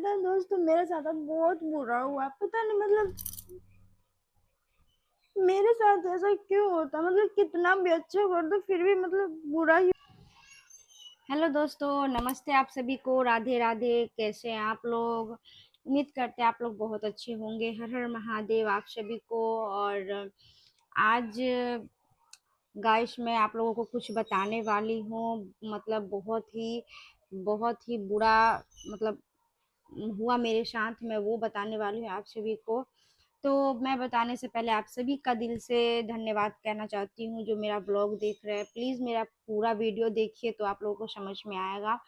पता है दोस्तों, मेरे साथ अब बहुत बुरा हुआ। पता नहीं मतलब मेरे साथ ऐसा क्यों होता, मतलब कितना भी अच्छा कर दो फिर भी मतलब बुरा ही। हेलो दोस्तों, नमस्ते आप सभी को, राधे राधे। कैसे हैं आप लोग? उम्मीद करते हैं आप लोग बहुत अच्छे होंगे। हर हर महादेव आप सभी को। और आज गाइस मैं आप लोगों को कुछ बताने वाली हूँ। मतलब बहुत ही बुरा मतलब हुआ मेरे साथ, मैं वो बताने वाली हूँ आप सभी को। तो मैं बताने से पहले आप सभी का दिल से धन्यवाद कहना चाहती हूँ जो मेरा ब्लॉग देख रहे हैं। प्लीज़ मेरा पूरा वीडियो देखिए तो आप लोगों को समझ में आएगा।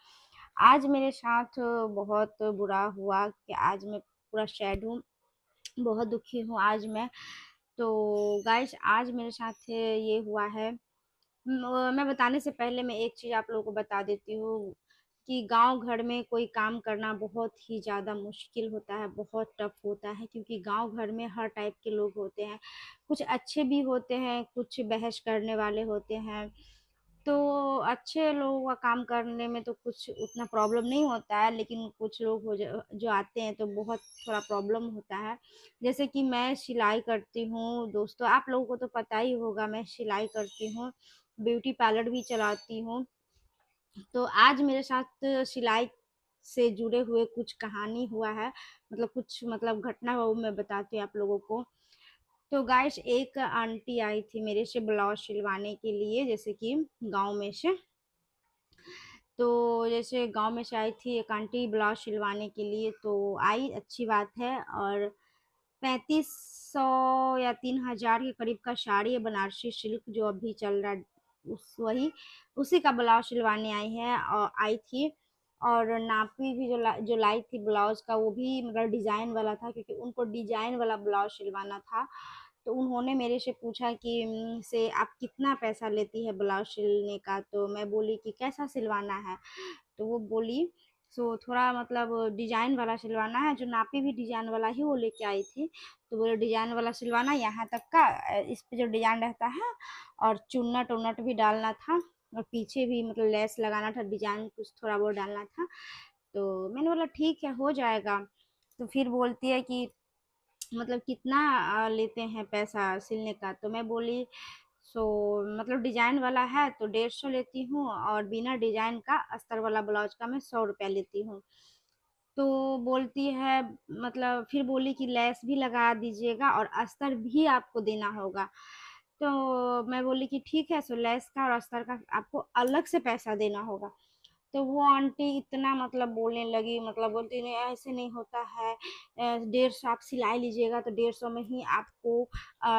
आज मेरे साथ बहुत बुरा हुआ कि आज मैं पूरा सैड हूँ, बहुत दुखी हूँ आज मैं। तो गाइस आज मेरे साथ ये हुआ है। मैं बताने से पहले मैं एक चीज़ आप लोगों को बता देती हूँ कि गांव घर में कोई काम करना बहुत ही ज़्यादा मुश्किल होता है, बहुत टफ होता है, क्योंकि गांव घर में हर टाइप के लोग होते हैं। कुछ अच्छे भी होते हैं, कुछ बहस करने वाले होते हैं। तो अच्छे लोगों का काम करने में तो कुछ उतना प्रॉब्लम नहीं होता है, लेकिन कुछ लोग जो आते हैं तो बहुत थोड़ा प्रॉब्लम होता है। जैसे कि मैं सिलाई करती हूँ दोस्तों, आप लोगों को तो पता ही होगा, मैं सिलाई करती हूँ, ब्यूटी पार्लर भी चलाती हूँ। तो आज मेरे साथ सिलाई से जुड़े हुए कुछ कहानी हुआ है, मतलब कुछ मतलब घटना हुआ, वो मैं बताती हूँ आप लोगों को। तो गाइस एक आंटी आई थी मेरे से ब्लाउज सिलवाने के लिए, जैसे कि गांव में से। तो जैसे गांव में से आई थी एक आंटी ब्लाउज सिलवाने के लिए, तो आई, अच्छी बात है। और 3500 या 3000 के करीब का साड़ी है, बनारसी सिल्क जो अभी चल रहा है, उसी का ब्लाउज सिलवाने आई है और आई थी। और नापी भी जो लाई थी ब्लाउज का, वो भी मतलब डिजाइन वाला था, क्योंकि उनको डिजाइन वाला ब्लाउज सिलवाना था। तो उन्होंने मेरे से पूछा कि से आप कितना पैसा लेती है ब्लाउज सिलने का? तो मैं बोली कि कैसा सिलवाना है? तो वो बोली, सो थोड़ा मतलब डिजाइन वाला सिलवाना है, जो नापी भी डिजाइन वाला ही वो लेके आई थी। तो बोले डिजाइन वाला सिलवाना, यहाँ तक का, इस पे जो डिजाइन रहता है, और चुन्नट उन्नट भी डालना था, और पीछे भी मतलब लेस लगाना था, डिजाइन कुछ थोड़ा बहुत डालना था। तो मैंने बोला ठीक है, हो जाएगा। तो फिर बोलती है कि मतलब कितना लेते हैं पैसा सिलने का? तो मैं बोली, सो मतलब डिजाइन वाला है तो 150 लेती हूँ, और बिना डिजाइन का अस्तर वाला ब्लाउज का मैं 100 रुपया लेती हूँ। तो बोलती है, मतलब फिर बोली कि लेस भी लगा दीजिएगा और अस्तर भी आपको देना होगा। तो मैं बोली कि ठीक है, सो लेस का और अस्तर का आपको अलग से पैसा देना होगा। तो वो आंटी इतना मतलब बोलने लगी, मतलब बोलती नहीं, ऐसे नहीं होता है, 150 आप सिलाई लीजिएगा तो 150 में ही आपको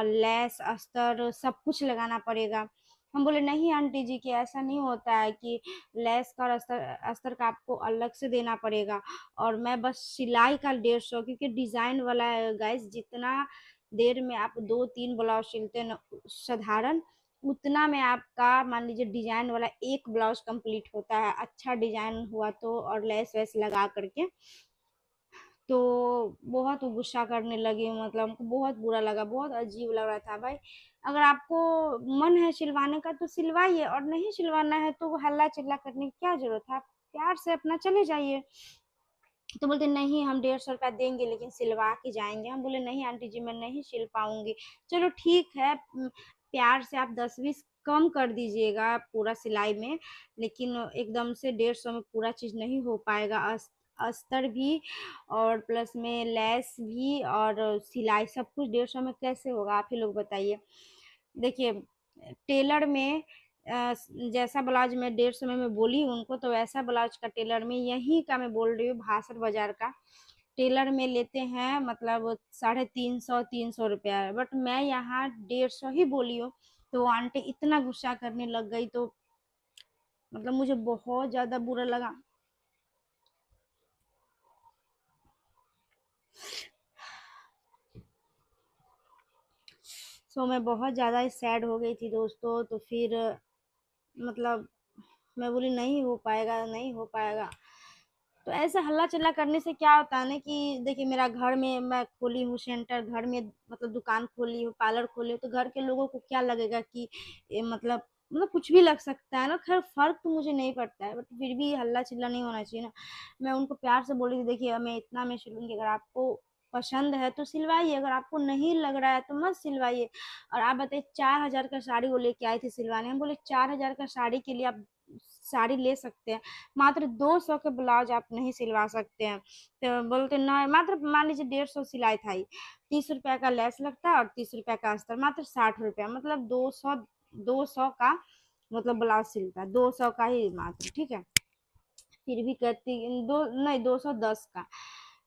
लेस अस्तर सब कुछ लगाना पड़ेगा। हम बोले नहीं आंटी जी, कि ऐसा नहीं होता है कि लेस का और अस्तर अस्तर का आपको अलग से देना पड़ेगा, और मैं बस सिलाई का 150, क्योंकि डिजाइन वाला है गाइस, जितना देर में आप 2-3 ब्लाउज सिलते हैं ना साधारण, उतना में आपका मान लीजिए डिजाइन वाला एक ब्लाउज कंप्लीट होता है, अच्छा डिजाइन हुआ तो, और लेस वेस लगा करके। तो बहुत वो गुस्सा करने लगी, मतलब हमको बहुत बुरा लगा, बहुत अजीब लग रहा था भाई। अगर आपको मन है सिलवाने का तो सिलवाइए, और नहीं सिलवाना है तो हल्ला चिल्ला करने की क्या जरूरत है, आप प्यार से अपना चले जाइए। तो बोलते नहीं, हम 150 रुपया देंगे लेकिन सिलवा के जाएंगे। हम बोले नहीं आंटी जी, मैं नहीं सिल पाऊंगी। चलो ठीक है, प्यार से आप 10-20 कम कर दीजिएगा पूरा सिलाई में, लेकिन एकदम से 150 में पूरा चीज नहीं हो पाएगा। अस्तर भी और प्लस में लेस भी और सिलाई सब कुछ 150 में कैसे होगा, आप ही लोग बताइए। देखिए, टेलर में जैसा ब्लाउज मैं 150 में मैं बोली उनको, तो वैसा ब्लाउज का टेलर में यहीं का मैं बोल रही हूँ, भासर बाजार का टेलर में लेते हैं मतलब 350-300 रुपया, बट मैं यहाँ 150 ही बोली हूँ। तो वो आंटी इतना गुस्सा करने लग गई, तो मतलब मुझे बहुत ज्यादा बुरा लगा। सो मैं बहुत ज़्यादा सैड हो गई थी दोस्तों। तो फिर मतलब मैं बोली नहीं हो पाएगा, नहीं हो पाएगा। तो ऐसे हल्ला चिल्ला करने से क्या होता है ना, कि देखिए मेरा घर में मैं खोली हूँ सेंटर, घर में मतलब दुकान खोली हूँ, पार्लर खोली हूँ, तो घर के लोगों को क्या लगेगा कि मतलब मतलब कुछ भी लग सकता है ना, खैर फर्क तो मुझे नहीं पड़ता है, बट फिर भी हल्ला चिल्ला नहीं होना चाहिए ना। मैं उनको प्यार से बोली थी, देखिए मैं इतना में सिलूंगी, अगर आपको पसंद है तो सिलवाइए, अगर आपको नहीं लग रहा है तो मत सिलवाइए। और आप बताइए, 4 हजार का साड़ी वो लेके आई थी सिलवाने, हम बोले 4 हजार का साड़ी के लिए आप साड़ी ले सकते हैं, मात्र 200 के ब्लाउज आप नहीं सिलवा सकते हैं। तो बोलते ना, मात्र मान लीजिए 150 सिलाई था ही, 30 रुपया का लेस लगता है और 30 रुपया का अस्तर, मात्र 60 रुपया, मतलब 200 का मतलब ब्लाउज सिलता है, 200 का ही मात्र, ठीक है। फिर भी कहती दो नहीं, 210 का।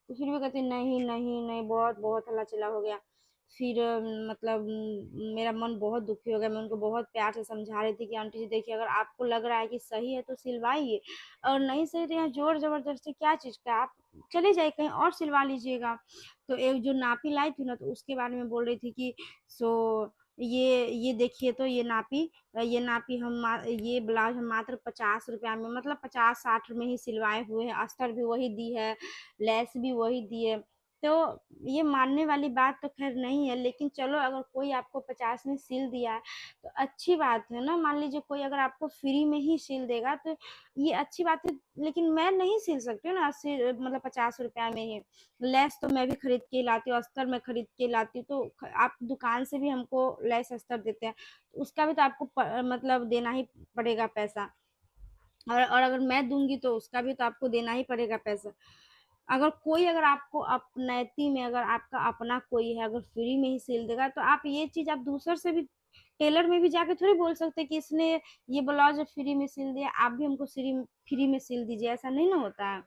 तो फिर भी कहती नहीं नहीं नहीं, बहुत बहुत हल्ला चिल्ला हो गया। फिर मतलब मेरा मन बहुत दुखी हो गया। मैं उनको बहुत प्यार से समझा रही थी कि आंटी जी देखिए, अगर आपको लग रहा है कि सही है तो सिलवाइए, और नहीं सही तो यहाँ जोर जबरदस्ती क्या चीज़ का, आप चले जाइए कहीं और सिलवा लीजिएगा। तो एक जो नापी लाई थी ना, तो उसके बारे में बोल रही थी कि सो ये देखिए, तो ये नापी ये ब्लाउज हम मात्र 50 रुपया में, मतलब 50-60 में ही सिलवाए हुए हैं, अस्तर भी वही दी है, लेस भी वही दी है। तो ये मानने वाली बात तो खैर नहीं है, लेकिन चलो अगर कोई आपको 50 में सिल दिया है तो अच्छी बात है ना। मान लीजिए कोई अगर आपको फ्री में ही सिल देगा तो ये अच्छी बात है, लेकिन मैं नहीं सिल सकती हूँ ना 80 मतलब 50 रुपया में ही। लेस तो मैं भी खरीद के लाती हूँ, अस्तर मैं खरीद के लाती हूँ, तो आप दुकान से भी हमको लेस अस्तर देते हैं, तो उसका भी तो आपको मतलब देना ही पड़ेगा पैसा। और अगर मैं दूंगी तो उसका भी तो आपको देना ही पड़ेगा पैसा। अगर आपको अपनैती में, अगर आपका अपना कोई है, अगर फ्री में ही सिल देगा, तो आप ये चीज आप दूसर से भी, टेलर में भी जाके थोड़ी बोल सकते कि इसने ये ब्लाउज फ्री में सिल दिया, आप भी हमको फ्री फ्री में सिल दीजिए, ऐसा नहीं ना होता है।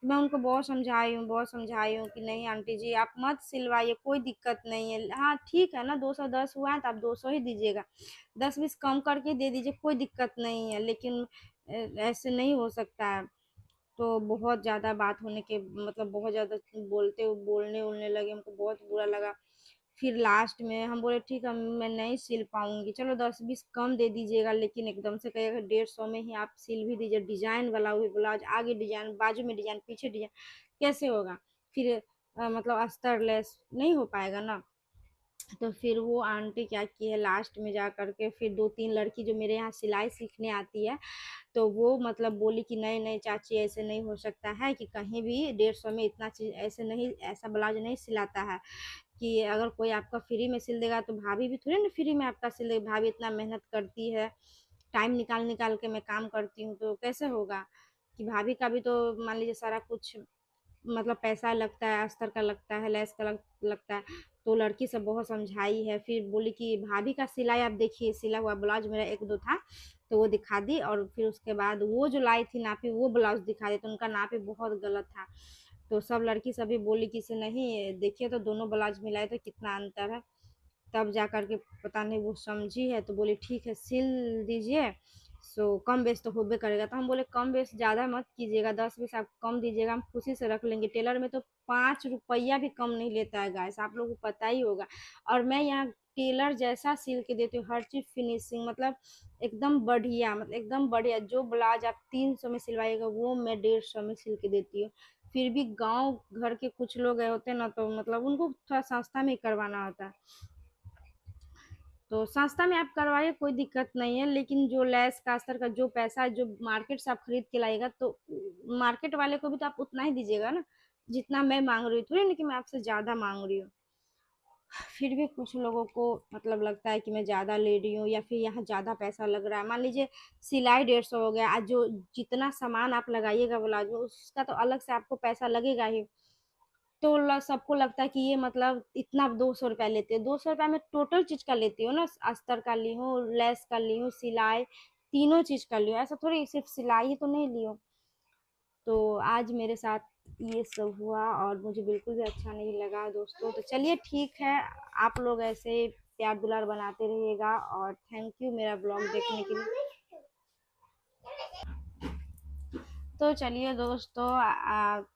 मैं उनको बहुत समझाई हूँ कि नहीं आंटी जी आप मत सिलवाइए, कोई दिक्कत नहीं है, हाँ ठीक है ना, 210 हुआ है तो आप 200 ही दीजिएगा, 10-20 कम करके दे दीजिए, कोई दिक्कत नहीं है, लेकिन ऐसे नहीं हो सकता है। तो बहुत ज़्यादा बात होने के मतलब बहुत ज़्यादा बोलने उलने लगे, हमको बहुत बुरा लगा। फिर लास्ट में हम बोले ठीक है, मैं नहीं सिल पाऊंगी, चलो 10-20 कम दे दीजिएगा, लेकिन एकदम से कहिएगा 150 में ही आप सिल भी दीजिए, डिजाइन वाला हुई ब्लाउज, आगे डिजाइन, बाजू में डिजाइन, पीछे डिजाइन, कैसे होगा फिर मतलब अस्तर लेस नहीं हो पाएगा ना। तो फिर वो आंटी क्या की है, लास्ट में जा करके फिर 2-3 लड़की जो मेरे यहाँ सिलाई सीखने आती है, तो वो मतलब बोली कि नहीं नहीं चाची, ऐसे नहीं हो सकता है कि कहीं भी 150 में इतना चीज ऐसे नहीं, ऐसा ब्लाउज नहीं सिलाता है, कि अगर कोई आपका फ्री में सिल देगा तो भाभी भी थोड़ी ना फ्री में आपका सिल देगी, भाभी इतना मेहनत करती है, टाइम निकाल निकाल के मैं काम करती हूँ, तो कैसे होगा कि भाभी का भी तो मान लीजिए सारा कुछ मतलब पैसा लगता है, अस्तर का लगता है, लेस का लगता है। तो लड़की सब बहुत समझाई है, फिर बोली कि भाभी का सिलाई आप देखिए, सिला हुआ ब्लाउज मेरा एक दो था, तो वो दिखा दी, और फिर उसके बाद वो जो लाई थी नापी, वो ब्लाउज दिखा दी, तो उनका नापी बहुत गलत था। तो सब लड़की सभी बोली कि इसे नहीं देखिए, तो दोनों ब्लाउज मिलाए तो कितना अंतर है। तब जा कर के पता नहीं वो समझी है, तो बोली ठीक है सिल दीजिए, सो कम बेस तो होबे करेगा। तो हम बोले कम बेस ज़्यादा मत कीजिएगा, 10-20 आप कम दीजिएगा, हम खुशी से रख लेंगे, टेलर में तो 5 रुपया भी कम नहीं लेता है गाइस, आप लोगों को पता ही होगा। और मैं यहाँ टेलर जैसा सिल के देती हूँ, हर चीज़ फिनिशिंग, मतलब एकदम बढ़िया, मतलब एकदम बढ़िया, जो ब्लाउज आप 300 में सिलवाइएगा वो मैं 150 में सिल के देती हूँ। फिर भी गांव घर के कुछ लोग होते हैं ना, तो मतलब उनको थोड़ा सस्ता में ही करवाना होता है, तो सस्ता में आप करवाइए, कोई दिक्कत नहीं है, लेकिन जो लैस का अस्तर का जो पैसा है, जो मार्केट से आप खरीद के लाइएगा, तो मार्केट वाले को भी तो आप उतना ही दीजिएगा ना, जितना मैं मांग रही हूँ, थोड़ी ना कि मैं आपसे ज़्यादा मांग रही हूँ। फिर भी कुछ लोगों को मतलब लगता है कि मैं ज़्यादा ले रही हूँ, या फिर यहाँ ज़्यादा पैसा लग रहा है। मान लीजिए सिलाई 150 हो गया, आज जो जितना सामान आप लगाइएगा ब्लाउज में, उसका तो अलग से आपको पैसा लगेगा ही। तो सबको लगता है कि ये मतलब इतना 200 रुपया लेते हैं, 200 रुपया में टोटल चीज का लेती हूँ ना, अस्तर का ली हूँ, लेस का ली हूँ, सिलाई, तीनों चीज का ली हूँ, ऐसा थोड़ी सिर्फ सिलाई ही तो नहीं ली हूँ। तो आज मेरे साथ ये सब हुआ और मुझे बिल्कुल भी अच्छा नहीं लगा दोस्तों। तो चलिए ठीक है, आप लोग ऐसे प्यार दुलार बनाते रहिएगा, और थैंक यू मेरा ब्लॉग देखने के लिए। तो चलिए दोस्तों,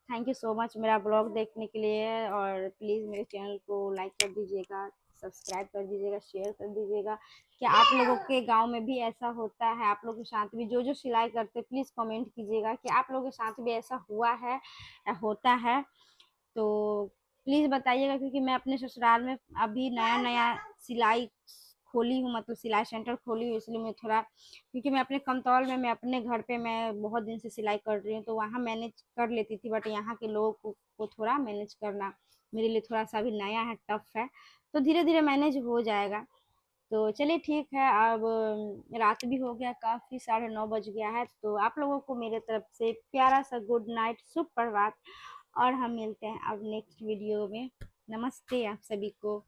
थैंक यू सो मच मेरा ब्लॉग देखने के लिए, और प्लीज़ मेरे चैनल को लाइक कर दीजिएगा, सब्सक्राइब कर दीजिएगा, शेयर कर दीजिएगा। क्या आप लोगों के गांव में भी ऐसा होता है, आप लोगों के साथ भी जो जो सिलाई करते हैं, प्लीज़ कमेंट कीजिएगा कि आप लोगों के साथ भी ऐसा हुआ है या होता है। तो प्लीज़ बताइएगा, क्योंकि मैं अपने ससुराल में अभी नया नया सिलाई खोली हूँ, मतलब सिलाई सेंटर खोली हूँ, इसलिए मैं थोड़ा, क्योंकि मैं अपने कमतौल में, मैं अपने घर पे मैं बहुत दिन से सिलाई कर रही हूँ, तो वहाँ मैनेज कर लेती थी, बट यहाँ के लोगों को थोड़ा मैनेज करना मेरे लिए थोड़ा सा अभी नया है, टफ है। तो धीरे धीरे मैनेज हो जाएगा। तो चलिए ठीक है, अब रात भी हो गया काफ़ी, 9:30 बज गया है। तो आप लोगों को मेरे तरफ से प्यारा सा गुड नाइट, सुप्रभात, और हम मिलते हैं अब नेक्स्ट वीडियो में। नमस्ते आप सभी को।